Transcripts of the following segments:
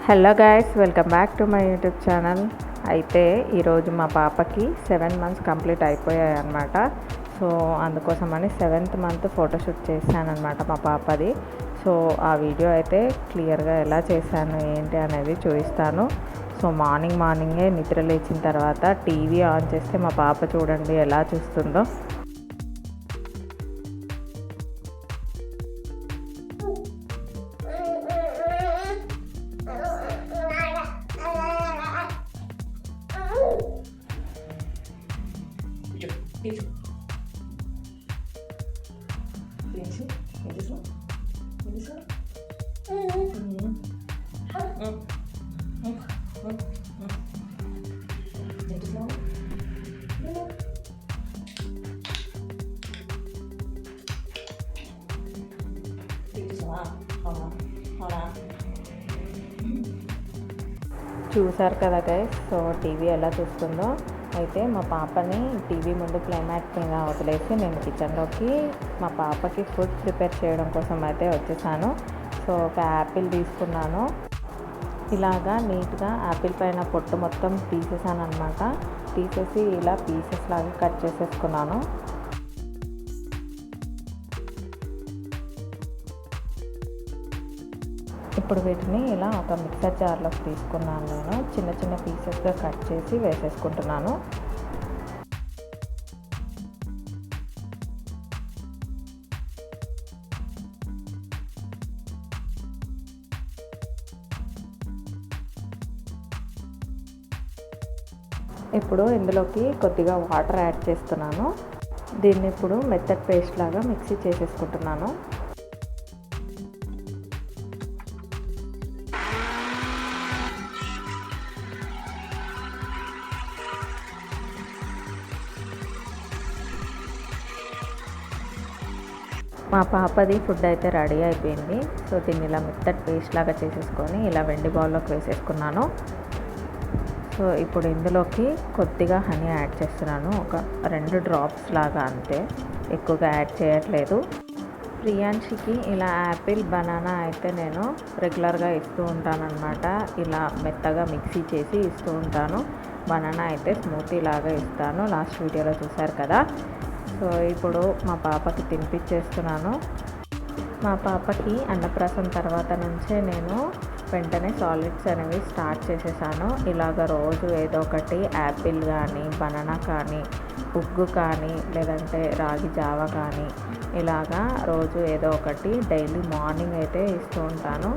Hello guys, welcome back to my YouTube channel. అయితే ఈరోజు మా పాపకి 7 months కంప్లీట్ అయిపోయాయి అన్నమాట. సో అందుకోసమని 7th month ఫోటోషూట్ చేశానన్నమాట మా పాపది. సో ఆ వీడియో అయితే క్లియర్గా ఎలా చేశాను ఏంటి అనేది చూపిస్తాను. సో మార్నింగే నిద్ర లేచిన తర్వాత టీవీ ఆన్ చేస్తే మా పాప చూడండి ఎలా చూస్తుందో. చూసారు కదా గైస్, సో టీవీ ఎలా చూస్తుందో. అయితే మా పాపని టీవీ ముందు ప్లేమ్యాట్ మీద వదిలేసి నేను కిచెన్లోకి మా పాపకి ఫుడ్ ప్రిపేర్ చేయడం కోసం అయితే వచ్చేసాను. సో ఒక యాపిల్ తీసుకున్నాను. ఇలాగా నీట్గా యాపిల్ పైన పొట్టు మొత్తం తీసేసాను అనమాట. తీసేసి ఇలా పీసెస్ లాగా కట్ చేసేసుకున్నాను. ఇప్పుడు వీటిని ఇలా ఒక మిక్సర్ జార్లోకి తీసుకున్నాను. నేను చిన్న చిన్న పీసెస్గా కట్ చేసి వేసేసుకుంటున్నాను. ఇప్పుడు ఇందులోకి కొద్దిగా వాటర్ యాడ్ చేస్తున్నాను. దీన్ని ఇప్పుడు మెత్తటి పేస్ట్ లాగా మిక్సీ చేసేసుకుంటున్నాను. మా పాపది ఫుడ్ అయితే రెడీ అయిపోయింది. సో దీన్ని ఇలా మెత్తటి పేస్ట్ లాగా చేసేసుకొని ఇలా వెండి బౌల్లోకి వేసేసుకున్నాను. సో ఇప్పుడు ఇందులోకి కొద్దిగా హనీ యాడ్ చేస్తున్నాను. ఒక 2 drops లాగా, అంతే, ఎక్కువగా యాడ్ చేయట్లేదు. ప్రియాంశికి ఇలా యాపిల్ బనానా అయితే నేను రెగ్యులర్గా ఇస్తూ ఉంటానన్నమాట. ఇలా మెత్తగా మిక్సీ చేసి ఇస్తూ ఉంటాను. బనానా అయితే స్మూతీ లాగా ఇస్తాను. లాస్ట్ వీడియోలో చూశారు కదా. సో ఇప్పుడు మా పాపకి తినిపించేస్తున్నాను. మా పాపకి అన్నప్రాసం తర్వాత నుంచే నేను వెంటనే సాలిడ్స్ అనేవి స్టార్ట్ చేసేసాను. ఇలాగ రోజు ఏదో ఒకటి యాపిల్ కానీ, బనానా కానీ, ఉగ్గు కానీ, లేదంటే రాగి జావ కానీ, ఇలాగా రోజు ఏదో ఒకటి డైలీ మార్నింగ్ అయితే ఇస్తూ ఉంటాను.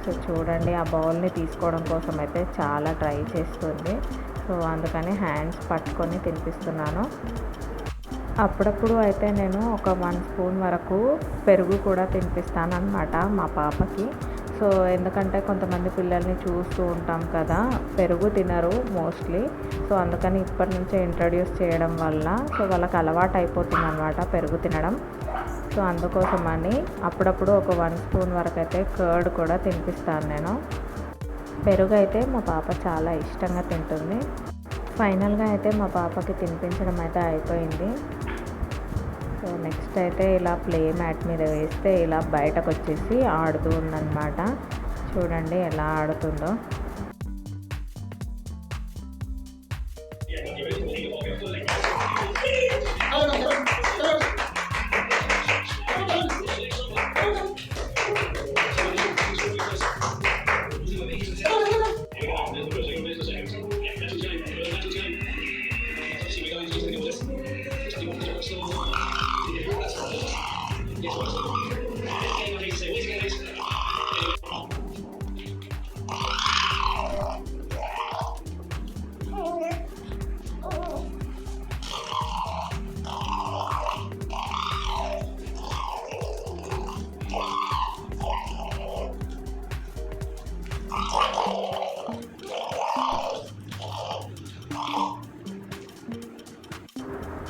సో చూడండి, ఆ బౌల్ని తీసుకోవడం కోసం అయితే చాలా ట్రై చేస్తుంది. సో అందుకని హ్యాండ్స్ పట్టుకొని తినిపిస్తున్నాను. అప్పుడప్పుడు అయితే నేను ఒక 1 spoon వరకు పెరుగు కూడా తినిపిస్తాను అన్నమాట మా పాపకి. సో ఎందుకంటే కొంతమంది పిల్లల్ని చూస్తూ ఉంటాం కదా, పెరుగు తినరు మోస్ట్లీ. సో అందుకని ఇప్పటి నుంచే ఇంట్రడ్యూస్ చేయడం వల్ల సో వాళ్ళకి అలవాటు అయిపోతుంది అన్నమాట పెరుగు తినడం. సో అందుకోసమని అప్పుడప్పుడు ఒక 1 spoon వరకు అయితే కర్డ్ కూడా తినిపిస్తాను నేను. పెరుగు అయితే మా పాప చాలా ఇష్టంగా తింటుంది. ఫైనల్గా అయితే మా పాపకి తినిపించడం అయితే అయిపోయింది. సో నెక్స్ట్ అయితే ఇలా ప్లే మ్యాట్ మీద వేస్తే ఇలా బయటకు వచ్చేసి ఆడుతూ ఉందన్నమాట. చూడండి ఎలా ఆడుతుందో.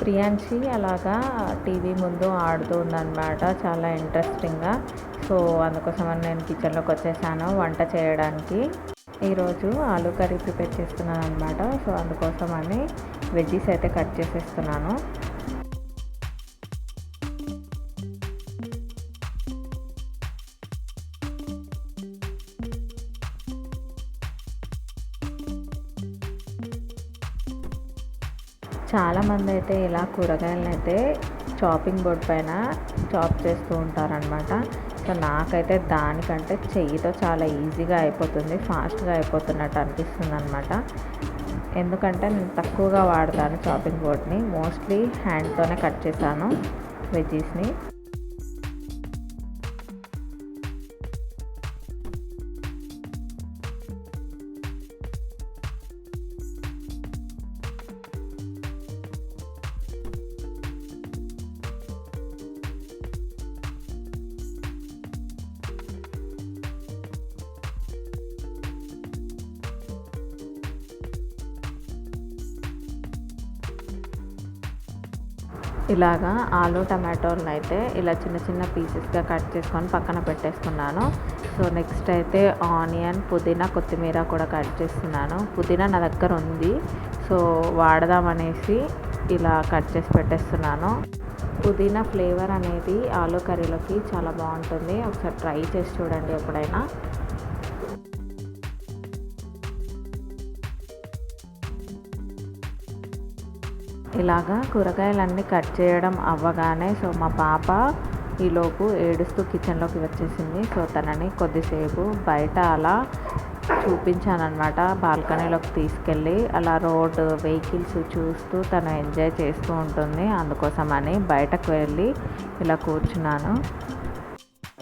ప్రియాంశి అలాగా టీవీ ముందు ఆడుతూ ఉందన్నమాట, చాలా ఇంట్రెస్టింగ్గా. సో అందుకోసమని నేను కిచెన్లోకి వచ్చేసాను వంట చేయడానికి. ఈరోజు ఆలూ కర్రీ ప్రిపేర్ చేస్తున్నాను అనమాట. సో అందుకోసమని వెజ్జీస్ అయితే కట్ చేసేస్తున్నాను. చాలామంది అయితే ఇలా కూరగాయలను అయితే చాపింగ్ బోర్డ్ పైన చాప్ చేస్తూ ఉంటారనమాట. సో నాకైతే దానికంటే చెయ్యితో చాలా ఈజీగా అయిపోతుంది, ఫాస్ట్గా అయిపోతున్నట్టు అనిపిస్తుంది అనమాట. ఎందుకంటే నేను తక్కువగా వాడతాను చాపింగ్ బోర్డ్ని, మోస్ట్లీ హ్యాండ్తోనే కట్ చేశాను వెజ్జీస్ని. ఇలాగా ఆలు టమాటోలను అయితే ఇలా చిన్న చిన్న పీసెస్గా కట్ చేసుకొని పక్కన పెట్టేసుకున్నాను. సో నెక్స్ట్ అయితే ఆనియన్, పుదీనా, కొత్తిమీర కూడా కట్ చేస్తున్నాను. పుదీనా నా దగ్గర ఉంది, సో వాడదామనేసి ఇలా కట్ చేసి పెట్టేస్తున్నాను. పుదీనా ఫ్లేవర్ అనేది ఆలు కర్రీలోకి చాలా బాగుంటుంది, ఒకసారి ట్రై చేసి చూడండి ఎప్పుడైనా. ఇలాగా కూరగాయలన్నీ కట్ చేయడం అవ్వగానే సో మా పాప ఈలోపు ఏడుస్తూ కిచెన్లోకి వచ్చేసింది. సో తనని కొద్దిసేపు బయట అలా చూపించానమాట, బాల్కనీలోకి తీసుకెళ్ళి అలా రోడ్ వెహికల్స్ చూస్తూ తను ఎంజాయ్ చేస్తూ ఉంటుంది. అందుకోసమని బయటకు వెళ్ళి ఇలా కూర్చున్నాను.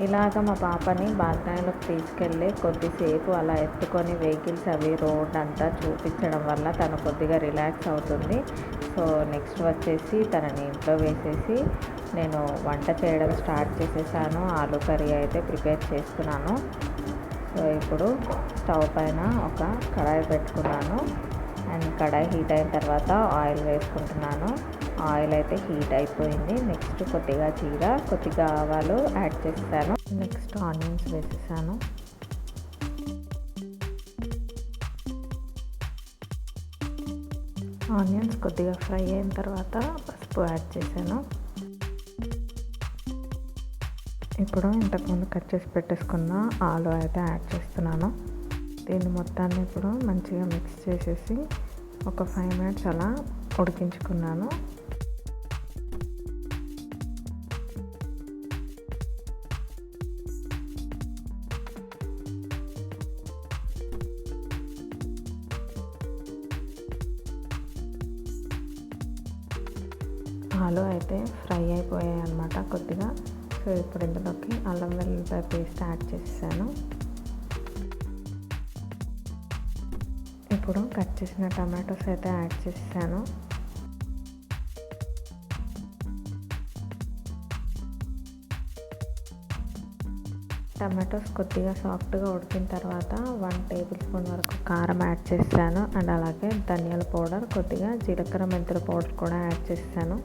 ఇలాగ మా పాపని బాల్కనీలోకి తీసుకెళ్ళి కొద్దిసేపు అలా ఎత్తుకొని వెహికల్స్ అవి రోడ్ అంతా చూపించడం వల్ల తను కొద్దిగా రిలాక్స్ అవుతుంది. సో నెక్స్ట్ వచ్చేసి తనని ఇంట్లో వేసేసి నేను వంట చేయడం స్టార్ట్ చేసేసాను. ఆలు కర్రీ అయితే ప్రిపేర్ చేస్తున్నాను. సో ఇప్పుడు స్టవ్ పైన ఒక కడాయి పెట్టుకున్నాను అండ్ కడాయి హీట్ అయిన తర్వాత ఆయిల్ వేసుకుంటున్నాను. ఆయిల్ అయితే హీట్ అయిపోయింది. నెక్స్ట్ కొద్దిగా జీరా, కొద్దిగా ఆవాలు యాడ్ చేస్తాను. నెక్స్ట్ ఆనియన్స్ వేసేసాను. ఆనియన్స్ కొద్దిగా ఫ్రై అయిన తర్వాత పసుపు యాడ్ చేశాను. ఇప్పుడు ఇంతకుముందు కట్ చేసి పెట్టేసుకున్న ఆలు అయితే యాడ్ చేస్తున్నాను. దీన్ని మొత్తాన్ని ఇప్పుడు మంచిగా మిక్స్ చేసేసి ఒక 5 minutes అలా ఉడికించుకున్నాను. ఆలు అయితే ఫ్రై అయిపోయాయి అన్నమాట కొద్దిగా. సో ఇప్పుడు ఇందులోకి అల్లం వెల్లుల్లిపాయ పేస్ట్ యాడ్ చేసాను. ఇప్పుడు కట్ చేసిన టమాటోస్ అయితే యాడ్ చేసాను. టమాటోస్ కొద్దిగా సాఫ్ట్గా ఉడికిన తర్వాత 1 tablespoon వరకు కారం యాడ్ చేశాను అండ్ అలాగే ధనియాల పౌడర్, కొద్దిగా జీలకర్ర మెంతుల పౌడర్ కూడా యాడ్ చేశాను.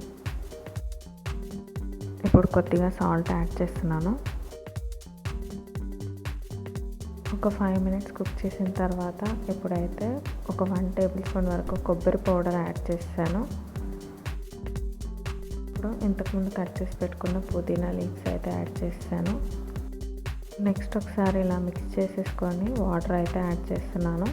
ఇప్పుడు కొద్దిగా సాల్ట్ యాడ్ చేస్తున్నాను. ఒక 5 minutes కుక్ చేసిన తర్వాత ఇప్పుడైతే ఒక 1 tablespoon వరకు కొబ్బరి పౌడర్ యాడ్ చేశాను. ఇప్పుడు ఇంతకుముందు కట్ చేసి పెట్టుకున్న పుదీనా లీవ్స్ అయితే యాడ్ చేశాను. నెక్స్ట్ ఒకసారి ఇలా మిక్స్ చేసేసుకొని వాటర్ అయితే యాడ్ చేస్తున్నాను.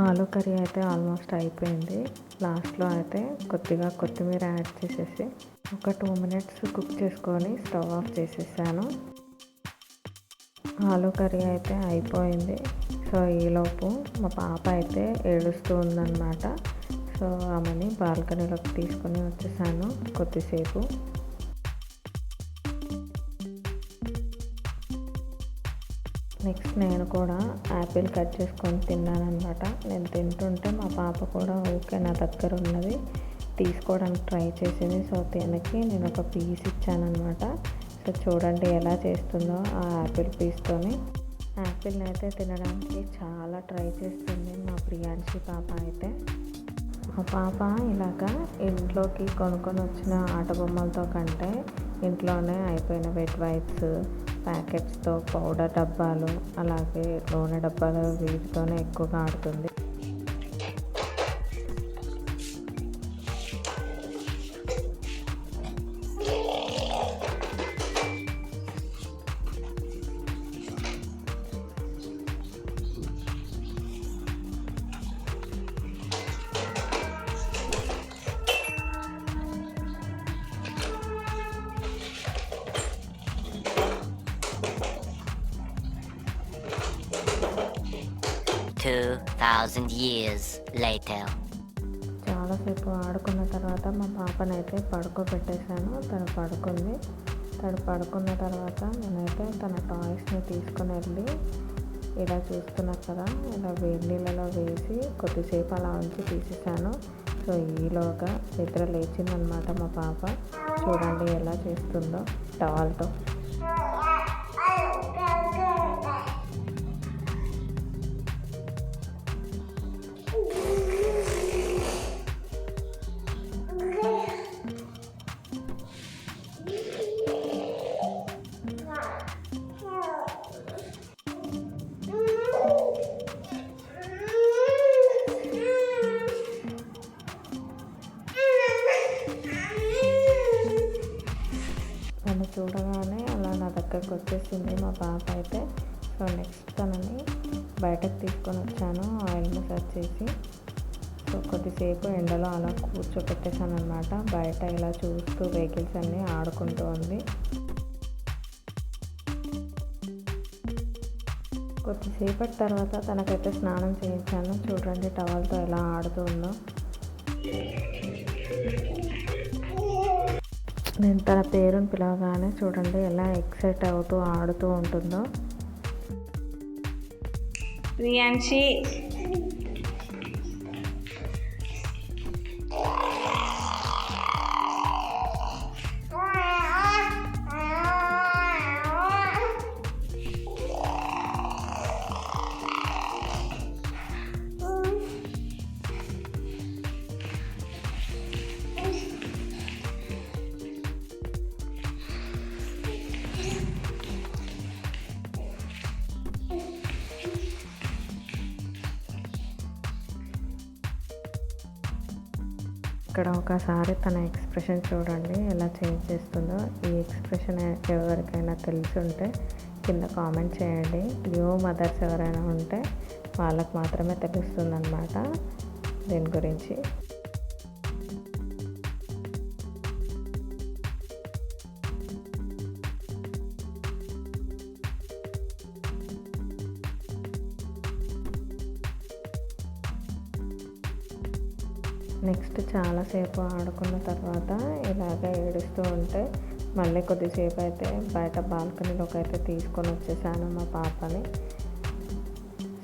ఆలు కర్రీ అయితే ఆల్మోస్ట్ అయిపోయింది. లాస్ట్లో అయితే కొద్దిగా కొత్తిమీర యాడ్ చేసేసి ఒక 2 minutes కుక్ చేసుకొని స్టవ్ ఆఫ్ చేసేసాను. ఆలు కర్రీ అయితే అయిపోయింది. సో ఈలోపు మా పాప అయితే ఏడుస్తూ ఉందన్నమాట. సో ఆమెని బాల్కనీలోకి తీసుకొని వచ్చేసాను కొద్దిసేపు. నెక్స్ట్ నేను కూడా యాపిల్ కట్ చేసుకొని తిన్నాను అనమాట. నేను తింటుంటే మా పాప కూడా ఓకే నా దగ్గర ఉన్నది తీసుకోవడానికి ట్రై చేసింది. సో తనకి నేను ఒక పీస్ ఇచ్చానమాట. సో చూడండి ఎలా చేస్తుందో ఆ యాపిల్ పీస్తోని. యాపిల్ని అయితే తినడానికి చాలా ట్రై చేస్తుంది మా ప్రియాంశి పాప అయితే. మా పాప ఇలాగా ఇంట్లోకి కొనుక్కొని వచ్చిన ఆట బొమ్మలతో కంటే ఇంట్లోనే అయిపోయిన వెట్ వైప్స్, ప్యాకెట్స్తో, పౌడర్ డబ్బాలు, అలాగే నూనె డబ్బాలు వీటితోనే ఎక్కువగా ఆడుతుంది. 2,000 years later. చాలాసేపు ఆడుకున్న తర్వాత మా పాపనైతే పడుకోబెట్టేశాను. తను పడుకుంది. తను పడుకున్న తర్వాత నేనైతే తన టాయ్స్ని తీసుకుని వెళ్ళి ఇలా చూస్తున్నారు కదా, ఇలా వేడి నీళ్ళలో వేసి కొద్దిసేపు అలా ఉంచి తీసేసాను. సో ఈలోగా నిద్ర లేచిందనమాట మా పాప. చూడండి ఎలా చేస్తుందో టవల్తో. నన్ను చూడగానే అలా నా దగ్గరకు వచ్చేసింది మా పాప అయితే. సో నెక్స్ట్ తనని బయటకు తీసుకొని వచ్చాను ఆయిల్ మసాజ్ చేసి. సో కొద్దిసేపు ఎండలో అలా కూర్చోపెట్టేశాను అనమాట. బయట ఇలా చూస్తూ వెహికల్స్ అన్నీ ఆడుకుంటూ ఉంది. కొద్దిసేపటి తర్వాత తనకైతే స్నానం చేయించాను. చూడండి టవల్తో ఎలా ఆడుతూ ఉందో. నేను తన పేరుని పిలవగానే చూడండి ఎలా ఎక్సైట్ అవుతూ ఆడుతూ ఉంటుందో. ప్రియాంశి ఇక్కడ ఒకసారి తన ఎక్స్ప్రెషన్ చూడండి ఎలా చేంజ్ చేస్తుందో. ఈ ఎక్స్ప్రెషన్ ఎవరికైనా తెలిసి ఉంటే కింద కామెంట్ చేయండి. న్యూ మదర్స్ ఎవరైనా ఉంటే వాళ్ళకు మాత్రమే తెలుస్తుందన్నమాట దీని గురించి. నెక్స్ట్ చాలాసేపు ఆడుకున్న తర్వాత ఇలాగ ఏడుస్తూ ఉంటే మళ్ళీ కొద్దిసేపు అయితే బయట బాల్కనీలోకి అయితే తీసుకొని వచ్చేసాను మా పాపని.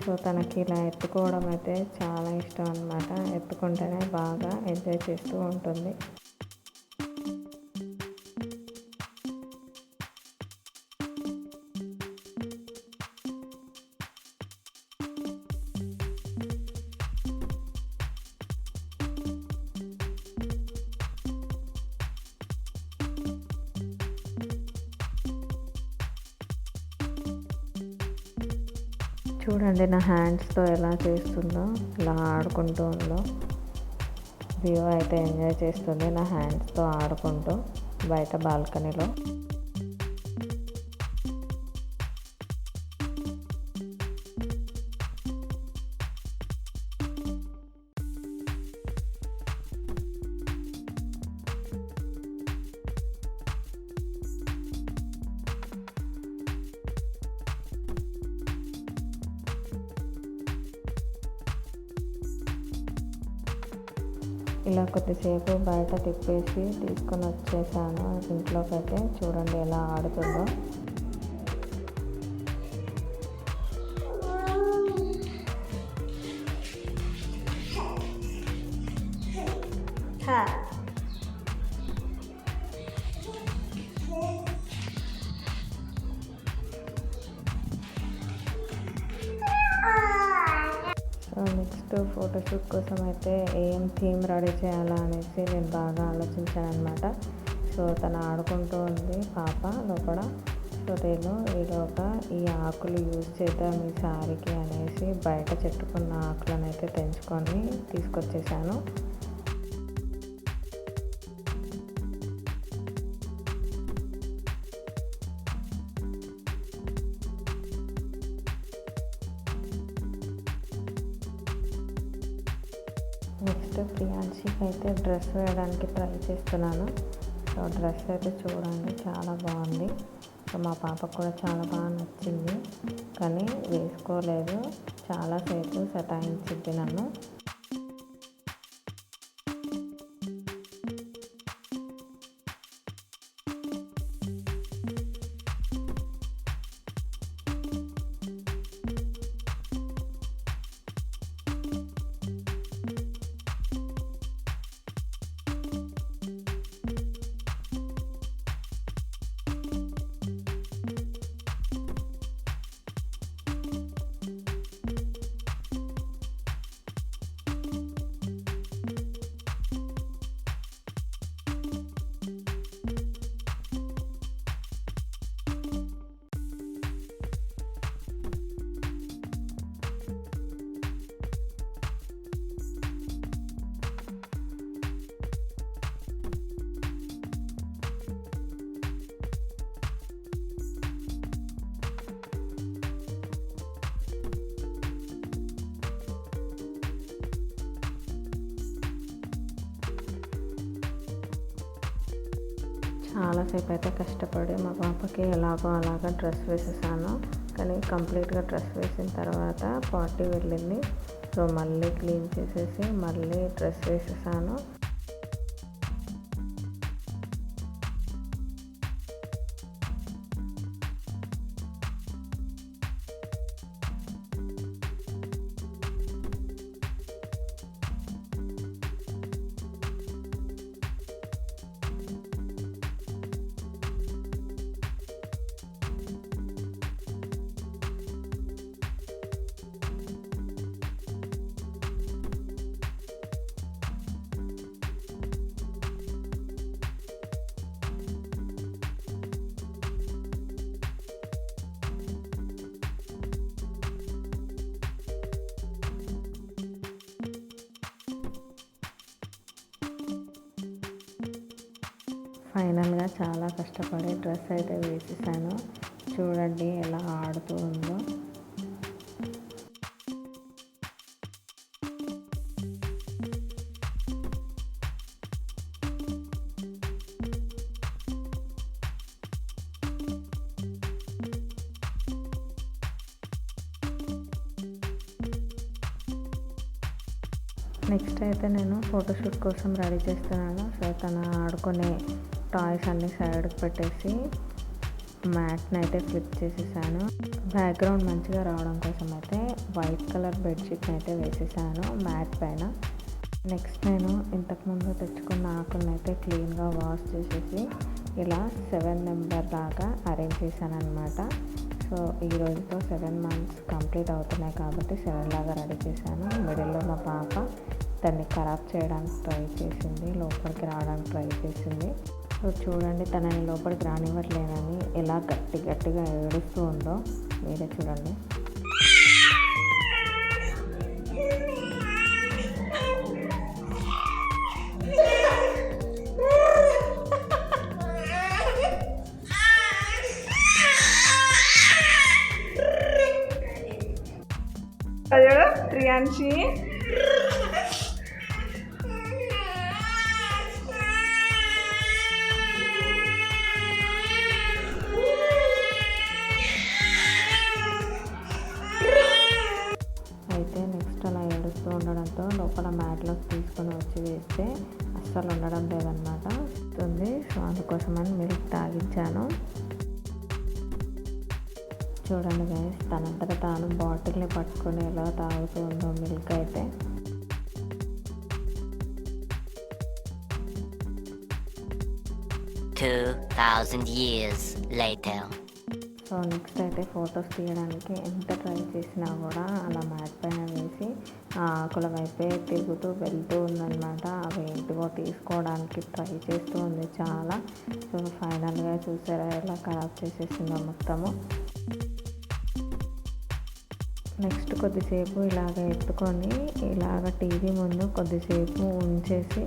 సో తనకి ఇలా ఎత్తుకోవడం అయితే చాలా ఇష్టం అన్నమాట. ఎత్తుకుంటేనే బాగా ఎంజాయ్ చేస్తూ ఉంటుంది. చూడండి నా హ్యాండ్స్తో ఎలా చేస్తుందో, ఇలా ఆడుకుంటూ ఉందో. వ్యూ అయితే ఎంజాయ్ చేస్తుంది నా హ్యాండ్స్తో ఆడుకుంటూ బయట బాల్కనీలో. ఇలా కొద్దిసేపు బయట తిప్పేసి తీసుకొని వచ్చేసాను ఇంట్లోకి అయితే. చూడండి ఎలా ఆడుతుందో. సో నెక్స్ట్ ఫోటోషూట్ కోసం అయితే ఏం థీమ్ రెడీ చేయాలా అనేసి నేను బాగా ఆలోచించాను అనమాట. సో తను ఆడుకుంటూ ఉంది పాప లోపల. సో నేను ఈలోగా ఈ ఆకులు యూజ్ చేద్దాం ఈ శారీకి అనేసి బయట చెట్టుకున్న ఆకులను అయితే తెంచుకొని తీసుకొచ్చేసాను. నెక్స్ట్ ప్రియాంశికి అయితే డ్రెస్ వేయడానికి ట్రై చేస్తున్నాను. సో డ్రెస్ అయితే చూడండి చాలా బాగుంది. సో మా పాపకు కూడా చాలా బాగా నచ్చింది, కానీ వేసుకోలేదు. చాలాసేపు సతాయించింది నన్ను. చాలాసేపు అయితే కష్టపడి మా పాపకి ఎలాగో అలాగా డ్రెస్ వేసేసాను. కానీ కంప్లీట్గా డ్రెస్ వేసిన తర్వాత పార్టీ వెళ్ళింది. సో మళ్ళీ క్లీన్ చేసేసి మళ్ళీ డ్రెస్ వేసేసాను. ఫైనల్గా చాలా కష్టపడి డ్రెస్ అయితే వేసేసాను. చూడండి ఎలా ఆడుతూ ఉందో. నెక్స్ట్ అయితే నేను ఫోటోషూట్ కోసం రెడీ చేస్తున్నాను. సో తను ఆడుకునే టాయ్స్ అన్నీ సైడ్కి పెట్టేసి మ్యాట్ని అయితే ఫ్లిప్ చేసేసాను. బ్యాక్గ్రౌండ్ మంచిగా రావడం కోసం అయితే వైట్ కలర్ బెడ్షీట్ని అయితే వేసేసాను మ్యాట్ పైన. నెక్స్ట్ నేను ఇంతకుముందు తెచ్చుకున్న ఆకులను అయితే క్లీన్గా వాష్ చేసేసి ఇలా 7 నెంబర్ లాగా అరేంజ్ చేశాను అనమాట. సో ఈ రోజుతో 7 months కంప్లీట్ అవుతున్నాయి కాబట్టి 7 లాగా రెడీ చేశాను. మిడిల్లో మా పాప దాన్ని ఖరాబ్ చేయడానికి ట్రై చేసింది, లోపలికి రావడానికి ట్రై చేసింది. సో చూడండి తనని లోపలికి రానివ్వట్లేనని ఎలా గట్టిగా ఏడుస్తూ ఉందో మీరే చూడండి. ప్రియాంశి అయితే నెక్స్ట్ అలా ఏడుస్తూ ఉండడంతో లోపల మ్యాట్లోకి తీసుకొని వచ్చి వేస్తే అస్సలు ఉండడం లేదనమాట. సో అందుకోసమని మిల్క్ తాగించాను. చూడండి గైస్, తనంతట తాను బాటిల్ని పట్టుకొని ఎలా తాగుతూ ఉందో మిల్క్ అయితే. years later. సో నెక్స్ట్ అయితే ఫొటోస్ తీయడానికి ఎంత ట్రై చేసినా కూడా అలా మ్యాట్ పైన వేసి ఆ ఆకుల వైపే తిరుగుతూ వెళ్తూ ఉందన్నమాట. అవి ఏంటివో తీసుకోవడానికి ట్రై చేస్తూ ఉంది చాలా. సో ఫైనల్గా చూసారా ఎలా ఖరాబ్ చేసేసిందో మొత్తము. నెక్స్ట్ కొద్దిసేపు ఇలాగ ఎత్తుకొని ఇలాగ టీవీ ముందు కొద్దిసేపు ఉంచేసి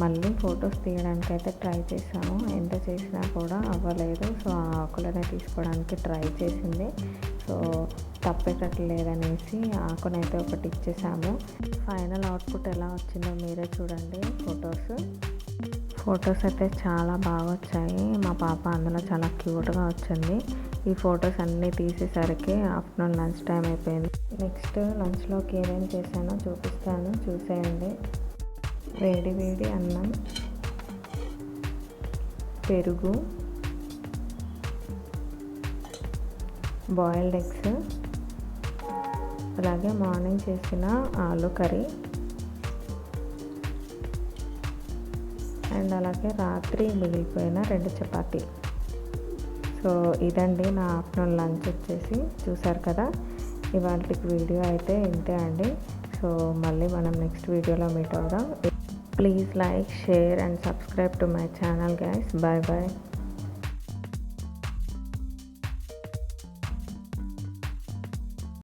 మళ్ళీ ఫొటోస్ తీయడానికి అయితే ట్రై చేసాము. ఎంత చేసినా కూడా అవ్వలేదు. సో ఆ ఆకులనే తీసుకోవడానికి ట్రై చేసింది. సో తప్పేటట్లు లేదనేసి ఆకునైతే ఒకటి ఇచ్చేసాము. ఫైనల్ అవుట్పుట్ ఎలా వచ్చిందో మీరే చూడండి ఫొటోస్. ఫొటోస్ అయితే చాలా బాగా వచ్చాయి. మా పాప అందులో చాలా క్యూట్గా వచ్చింది. ఈ ఫొటోస్ అన్నీ తీసేసరికి ఆఫ్టర్నూన్ లంచ్ టైం అయిపోయింది. నెక్స్ట్ లంచ్లోకి ఏమేమి చేశానో చూపిస్తాను, చూసేయండి. వేడి వేడి అన్నం, పెరుగు, బాయిల్డ్ ఎగ్స్, అలాగే మార్నింగ్ చేసిన ఆలు కర్రీ, అండ్ అలాగే రాత్రి మిగిలిపోయిన 2 చపాతీ. సో ఇదండి నా ఆఫ్టర్నూన్ లంచ్ వచ్చేసి. చూసారు కదా, ఇవాళకి వీడియో అయితే ఇంతే అండి. సో మళ్ళీ మనం నెక్స్ట్ వీడియోలో మీట్ అవుదాం. Please like, share and subscribe to my channel guys. Bye bye.